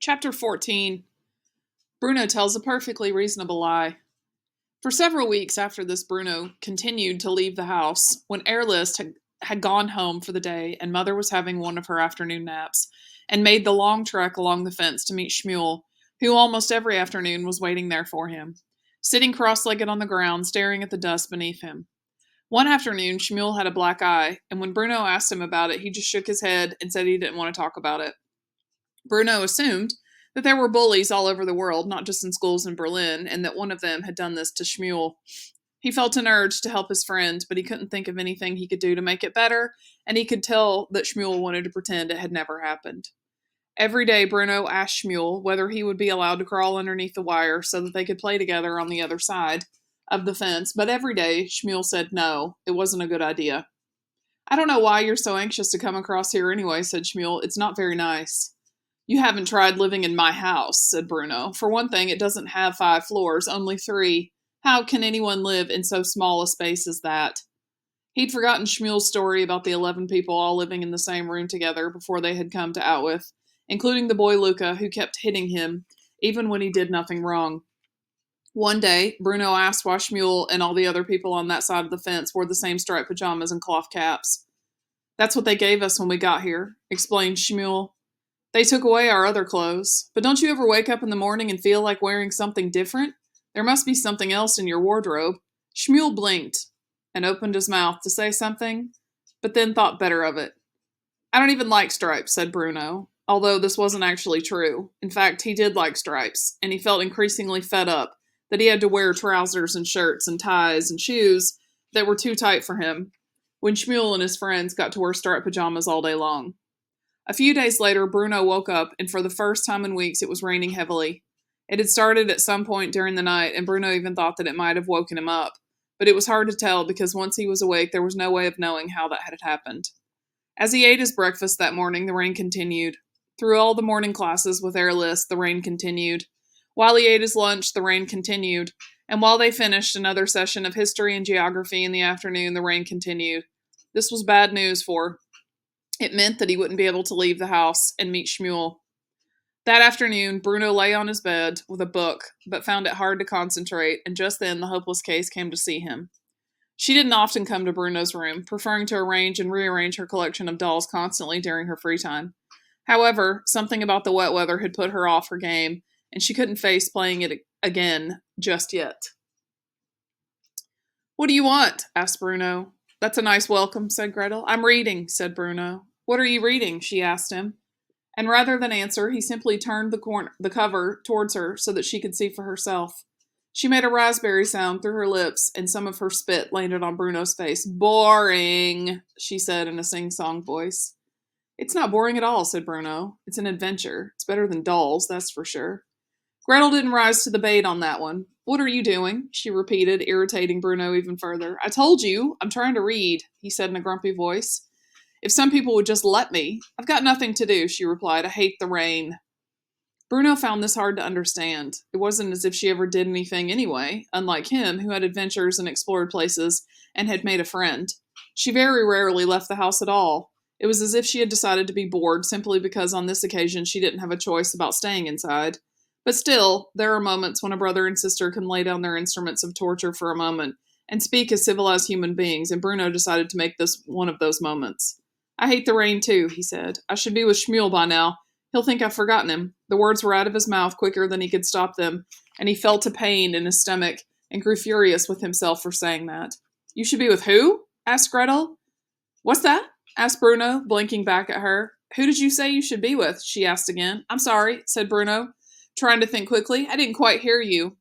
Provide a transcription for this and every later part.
Chapter 14. Bruno tells a perfectly reasonable lie. For several weeks after this, Bruno continued to leave the house. When Airlist had gone home for the day and Mother was having one of her afternoon naps, and made the long trek along the fence to meet Shmuel, who almost every afternoon was waiting there for him, sitting cross-legged on the ground, staring at the dust beneath him. One afternoon, Shmuel had a black eye, and when Bruno asked him about it, he just shook his head and said he didn't want to talk about it. Bruno assumed that there were bullies all over the world, not just in schools in Berlin, and that one of them had done this to Shmuel. He felt an urge to help his friend, but he couldn't think of anything he could do to make it better, and he could tell that Shmuel wanted to pretend it had never happened. Every day, Bruno asked Shmuel whether he would be allowed to crawl underneath the wire so that they could play together on the other side of the fence, but every day, Shmuel said no, it wasn't a good idea. "I don't know why you're so anxious to come across here anyway," said Shmuel. "It's not very nice." "You haven't tried living in my house," said Bruno. "For one thing, it doesn't have 5 floors, only 3. How can anyone live in so small a space as that?" He'd forgotten Shmuel's story about the 11 people all living in the same room together before they had come to Outwith, including the boy Luca, who kept hitting him, even when he did nothing wrong. One day, Bruno asked why Shmuel and all the other people on that side of the fence wore the same striped pajamas and cloth caps. "That's what they gave us when we got here," explained Shmuel. "They took away our other clothes. But don't you ever wake up in the morning and feel like wearing something different? There must be something else in your wardrobe." Shmuel blinked and opened his mouth to say something, but then thought better of it. "I don't even like stripes," said Bruno, although this wasn't actually true. In fact, he did like stripes, and he felt increasingly fed up that he had to wear trousers and shirts and ties and shoes that were too tight for him, when Shmuel and his friends got to wear striped pajamas all day long. A few days later, Bruno woke up, and for the first time in weeks, it was raining heavily. It had started at some point during the night, and Bruno even thought that it might have woken him up, but it was hard to tell because once he was awake, there was no way of knowing how that had happened. As he ate his breakfast that morning, the rain continued. Through all the morning classes with Airlist, the rain continued. While he ate his lunch, the rain continued, and while they finished another session of history and geography in the afternoon, the rain continued. This was bad news for it meant that he wouldn't be able to leave the house and meet Shmuel. That afternoon, Bruno lay on his bed with a book, but found it hard to concentrate, and just then the hopeless case came to see him. She didn't often come to Bruno's room, preferring to arrange and rearrange her collection of dolls constantly during her free time. However, something about the wet weather had put her off her game, and she couldn't face playing it again just yet. "What do you want?" asked Bruno. "That's a nice welcome," said Gretel. "I'm reading," said Bruno. "What are you reading?" she asked him. And rather than answer, he simply turned the cover towards her so that she could see for herself. She made a raspberry sound through her lips, and some of her spit landed on Bruno's face. "Boring," she said in a sing-song voice. "It's not boring at all," said Bruno. "It's an adventure. It's better than dolls, that's for sure." Gretel didn't rise to the bait on that one. "What are you doing?" she repeated, irritating Bruno even further. "I told you, I'm trying to read," he said in a grumpy voice. "If some people would just let me." "I've got nothing to do," she replied. "I hate the rain." Bruno found this hard to understand. It wasn't as if she ever did anything anyway, unlike him, who had adventures and explored places and had made a friend. She very rarely left the house at all. It was as if she had decided to be bored simply because on this occasion she didn't have a choice about staying inside. But still, there are moments when a brother and sister can lay down their instruments of torture for a moment and speak as civilized human beings, and Bruno decided to make this one of those moments. "I hate the rain too," he said. "I should be with Shmuel by now. He'll think I've forgotten him." The words were out of his mouth quicker than he could stop them, and he felt a pain in his stomach and grew furious with himself for saying that. "You should be with who?" asked Gretel. "What's that?" asked Bruno, blinking back at her. "Who did you say you should be with?" she asked again. "I'm sorry," said Bruno, trying to think quickly. "I didn't quite hear you."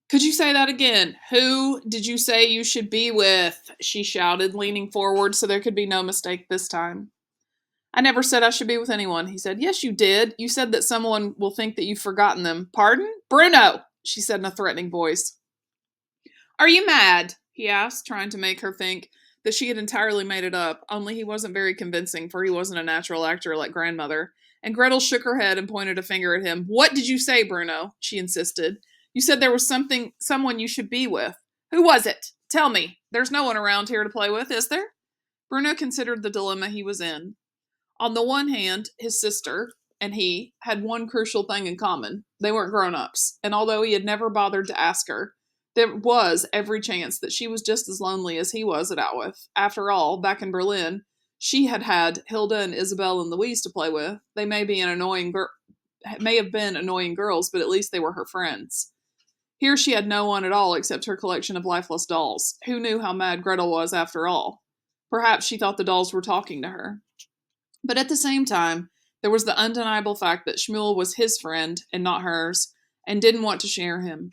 "Could you say that again?" "Who did you say you should be with?" she shouted, leaning forward so there could be no mistake this time. "I never said I should be with anyone," he said. "Yes, you did. You said that someone will think that you've forgotten them." "Pardon?" "Bruno!" she said in a threatening voice. "Are you mad?" he asked, trying to make her think that she had entirely made it up, only he wasn't very convincing, for he wasn't a natural actor like grandmother. And Gretel shook her head and pointed a finger at him. "What did you say, Bruno?" she insisted. "You said there was someone you should be with. Who was it? Tell me. There's no one around here to play with, is there?" Bruno considered the dilemma he was in. On the one hand, his sister, and he had one crucial thing in common. They weren't grown-ups, and although he had never bothered to ask her, there was every chance that she was just as lonely as he was at Outwith. After all, back in Berlin, she had had Hilda and Isabel and Louise to play with. They may have been annoying girls, but at least they were her friends. Here she had no one at all except her collection of lifeless dolls. Who knew how mad Gretel was after all? Perhaps she thought the dolls were talking to her. But at the same time, there was the undeniable fact that Shmuel was his friend and not hers, and didn't want to share him.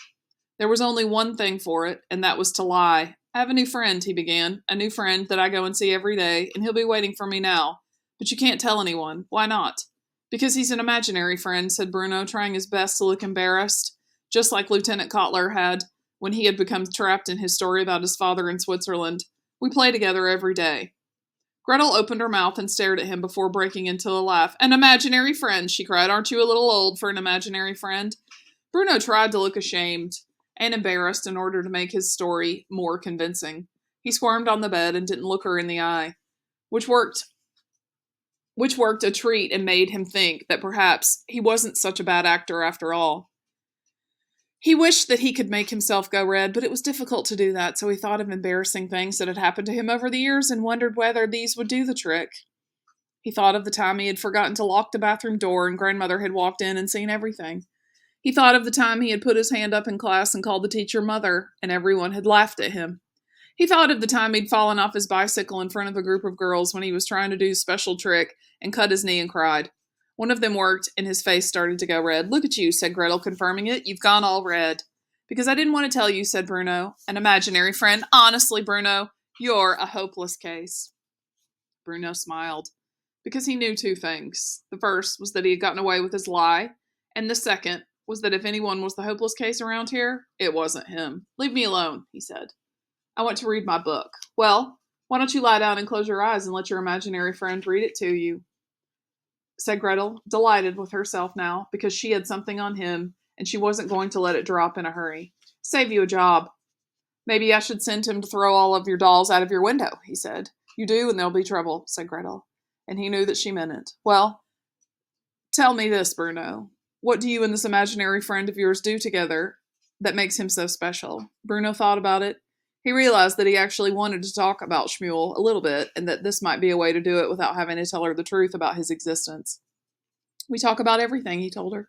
There was only one thing for it, and that was to lie. "I have a new friend," he began. "A new friend that I go and see every day, and he'll be waiting for me now. But you can't tell anyone. Why not?" "Because he's an imaginary friend," said Bruno, trying his best to look embarrassed, just like Lieutenant Kotler had when he had become trapped in his story about his father in Switzerland. "We play together every day." Gretel opened her mouth and stared at him before breaking into a laugh. "An imaginary friend," she cried. "Aren't you a little old for an imaginary friend?" Bruno tried to look ashamed and embarrassed in order to make his story more convincing. He squirmed on the bed and didn't look her in the eye, which worked a treat and made him think that perhaps he wasn't such a bad actor after all. He wished that he could make himself go red, but it was difficult to do that, so he thought of embarrassing things that had happened to him over the years and wondered whether these would do the trick. He thought of the time he had forgotten to lock the bathroom door and grandmother had walked in and seen everything. He thought of the time he had put his hand up in class and called the teacher mother, and everyone had laughed at him. He thought of the time he'd fallen off his bicycle in front of a group of girls when he was trying to do a special trick and cut his knee and cried. One of them worked, and his face started to go red. "Look at you," said Gretel, confirming it. "You've gone all red." "Because I didn't want to tell you," said Bruno. "An imaginary friend. Honestly, Bruno, you're a hopeless case." Bruno smiled, because he knew two things. The first was that he had gotten away with his lie, and the second was that if anyone was the hopeless case around here, it wasn't him. "Leave me alone," he said. "I want to read my book." "Well, why don't you lie down and close your eyes and let your imaginary friend read it to you?" said Gretel, delighted with herself now, because she had something on him, and she wasn't going to let it drop in a hurry. "Save you a job." "Maybe I should send him to throw all of your dolls out of your window," he said. "You do, and there'll be trouble," said Gretel, and he knew that she meant it. "Well, tell me this, Bruno. What do you and this imaginary friend of yours do together that makes him so special?" Bruno thought about it. He realized that he actually wanted to talk about Shmuel a little bit, and that this might be a way to do it without having to tell her the truth about his existence. "We talk about everything," he told her.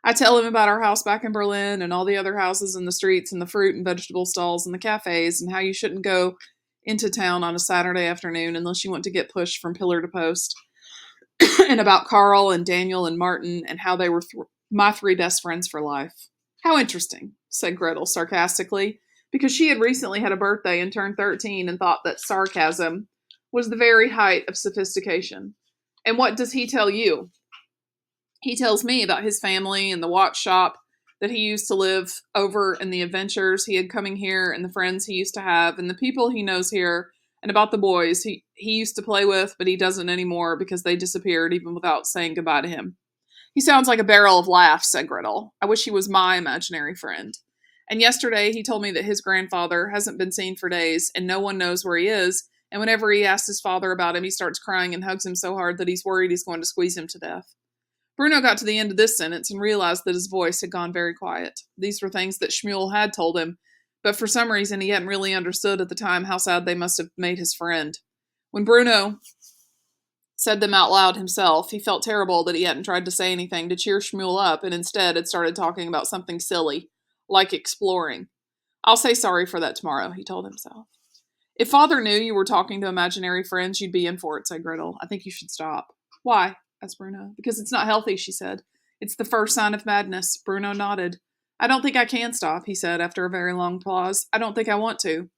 "I tell him about our house back in Berlin and all the other houses and the streets and the fruit and vegetable stalls and the cafes and how you shouldn't go into town on a Saturday afternoon unless you want to get pushed from pillar to post, and about Carl and Daniel and Martin and how they were my three best friends for life." "How interesting," said Gretel sarcastically, because she had recently had a birthday and turned 13 and thought that sarcasm was the very height of sophistication. "And what does he tell you?" "He tells me about his family and the watch shop that he used to live over and the adventures he had coming here and the friends he used to have and the people he knows here and about the boys he used to play with, but he doesn't anymore because they disappeared even without saying goodbye to him." "He sounds like a barrel of laughs," said Gretel. "I wish he was my imaginary friend. And yesterday he told me that his grandfather hasn't been seen for days and no one knows where he is, and whenever he asks his father about him, he starts crying and hugs him so hard that he's worried he's going to squeeze him to death." Bruno got to the end of this sentence and realized that his voice had gone very quiet. These were things that Shmuel had told him, but for some reason he hadn't really understood at the time how sad they must have made his friend. When Bruno said them out loud himself, he felt terrible that he hadn't tried to say anything to cheer Shmuel up and instead had started talking about something silly, like exploring. "I'll say sorry for that tomorrow," he told himself. "If Father knew you were talking to imaginary friends, you'd be in for it," said Gretel. "I think you should stop." "Why?" asked Bruno. "Because it's not healthy," she said. "It's the first sign of madness." Bruno nodded. "I don't think I can stop," he said after a very long pause. "I don't think I want to."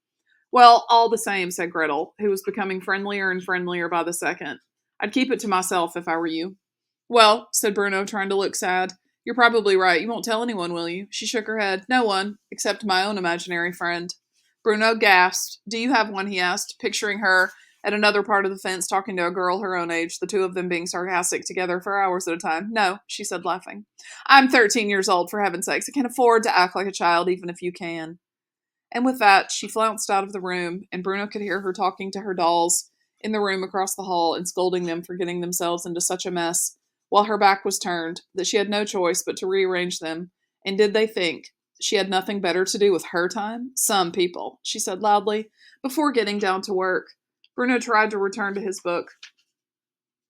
"Well, all the same," said Gretel, who was becoming friendlier and friendlier by the second. "I'd keep it to myself if I were you." "Well," said Bruno, trying to look sad, "you're probably right. You won't tell anyone, will you?" She shook her head. "No one, except my own imaginary friend." Bruno gasped. "Do you have one?" he asked, picturing her at another part of the fence talking to a girl her own age, the two of them being sarcastic together for hours at a time. "No," she said, laughing. "I'm 13 years old, for heaven's sakes. I can't afford to act like a child, even if you can." And with that, she flounced out of the room, and Bruno could hear her talking to her dolls in the room across the hall and scolding them for getting themselves into such a mess while her back was turned, that she had no choice but to rearrange them, and did they think she had nothing better to do with her time? Some people, she said loudly, before getting down to work. Bruno tried to return to his book,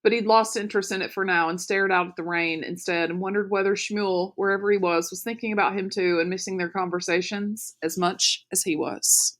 but he'd lost interest in it for now and stared out at the rain instead and wondered whether Shmuel, wherever he was thinking about him too and missing their conversations as much as he was.